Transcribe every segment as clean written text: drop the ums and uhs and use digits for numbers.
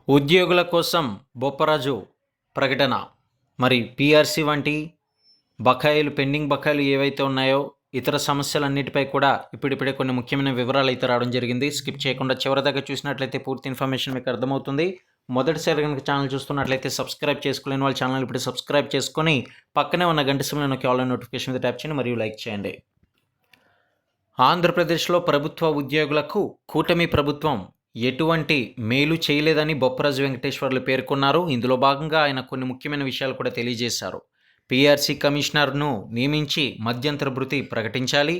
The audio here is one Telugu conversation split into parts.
ఉద్యోగుల కోసం బొప్పరాజు ప్రకటన. మరి పీఆర్సీ వంటి బకాయిలు, పెండింగ్ బకాయిలు ఏవైతే ఉన్నాయో, ఇతర సమస్యలన్నిటిపై కూడా ఇప్పుడిప్పుడే కొన్ని ముఖ్యమైన వివరాలు అయితే రావడం జరిగింది. స్కిప్ చేయకుండా చివరిదాకా చూసినట్లయితే పూర్తి ఇన్ఫర్మేషన్ మీకు అర్థమవుతుంది. మొదటిసారి కనుక ఛానల్ చూస్తున్నట్లయితే సబ్స్క్రైబ్ చేసుకోలేని వాళ్ళు ఛానల్ ఇప్పుడు సబ్స్క్రైబ్ చేసుకొని పక్కనే ఉన్న గంట సింబల్ నొక్కి ఆల్ నోటిఫికేషన్ మీద ట్యాప్ చేయండి మరియు లైక్ చేయండి. ఆంధ్రప్రదేశ్లో ప్రభుత్వ ఉద్యోగులకు కూటమి ప్రభుత్వం ఎటువంటి మేలు చేయలేదని బొప్పరాజు వెంకటేశ్వర్లు పేర్కొన్నారు. ఇందులో భాగంగా ఆయన కొన్ని ముఖ్యమైన విషయాలు కూడా తెలియజేశారు. పీఆర్సీ కమిషనర్ను నియమించి మధ్యంతర భృతి ప్రకటించాలి.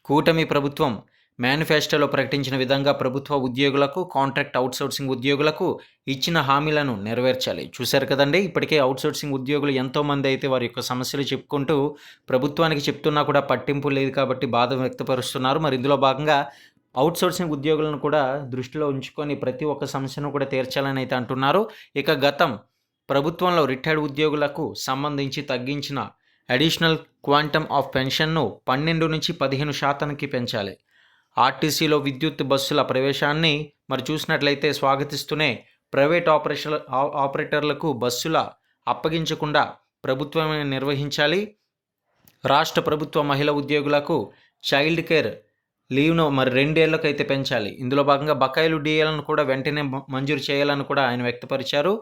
కూటమి ప్రభుత్వం మేనిఫెస్టోలో ప్రకటించిన విధంగా ప్రభుత్వ ఉద్యోగులకు, కాంట్రాక్ట్ అవుట్సోర్సింగ్ ఉద్యోగులకు ఇచ్చిన హామీలను నెరవేర్చాలి. చూశారు కదండి, ఇప్పటికే అవుట్సోర్సింగ్ ఉద్యోగులు ఎంతోమంది అయితే వారి యొక్క సమస్యలు చెప్పుకుంటూ ప్రభుత్వానికి చెప్తున్నా కూడా పట్టింపు లేదు కాబట్టి బాధ వ్యక్తపరుస్తున్నారు. మరి ఇందులో భాగంగా అవుట్సోర్సింగ్ ఉద్యోగులను కూడా దృష్టిలో ఉంచుకొని ప్రతి ఒక్క సమస్యను కూడా తీర్చాలని అయితే అంటున్నారు. ఇక గతం ప్రభుత్వంలో రిటైర్డ్ ఉద్యోగులకు సంబంధించి తగ్గించిన అడిషనల్ క్వాంటమ్ ఆఫ్ పెన్షన్ను 12 నుంచి 15% పెంచాలి. ఆర్టీసీలో విద్యుత్ బస్సుల ప్రవేశాన్ని మరి చూసినట్లయితే స్వాగతిస్తూనే ప్రైవేట్ ఆపరేటర్లకు బస్సుల అప్పగించకుండా ప్రభుత్వమే నిర్వహించాలి. రాష్ట్ర ప్రభుత్వ మహిళా ఉద్యోగులకు చైల్డ్ కేర్ లీవ్ను మరి 2 ఏళ్లకైతే పెంచాలి. ఇందులో భాగంగా బకాయిలు డిఏలను కూడా వెంటనే మంజూరు చేయాలని కూడా ఆయన వ్యక్తపరిచారు.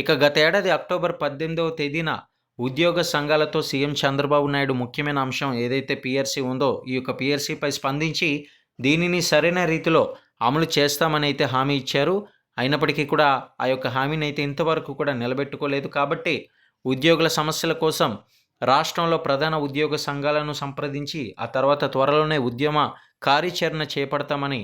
ఇక గత ఏడాది అక్టోబర్ 18వ తేదీన ఉద్యోగ సంఘాలతో సీఎం చంద్రబాబు నాయుడు ముఖ్యమైన అంశం ఏదైతే పీఆర్సీ ఉందో, ఈ యొక్క పీఆర్సీపై స్పందించి దీనిని సరైన రీతిలో అమలు చేస్తామని అయితే హామీ ఇచ్చారు. అయినప్పటికీ కూడా ఆ యొక్క హామీని అయితే ఇంతవరకు కూడా నిలబెట్టుకోలేదు. కాబట్టి ఉద్యోగుల సమస్యల కోసం రాష్ట్రంలో ప్రధాన ఉద్యోగ సంఘాలను సంప్రదించి ఆ తర్వాత త్వరలోనే ఉద్యమ కార్యాచరణ చేపడతామని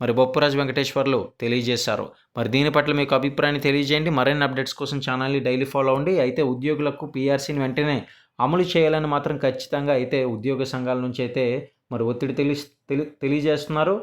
మరి బొప్పరాజు వెంకటేశ్వర్లు తెలియజేశారు. మరి దీని పట్ల మీకు అభిప్రాయాన్ని తెలియజేయండి. మరిన్ని అప్డేట్స్ కోసం ఛానల్ని డైలీ ఫాలో అవ్వండి. అయితే ఉద్యోగులకు పీఆర్సీని వెంటనే అమలు చేయాలని మాత్రం ఖచ్చితంగా అయితే ఉద్యోగ సంఘాల నుంచి అయితే మరి ఒత్తిడి తెలియజేస్తున్నారు.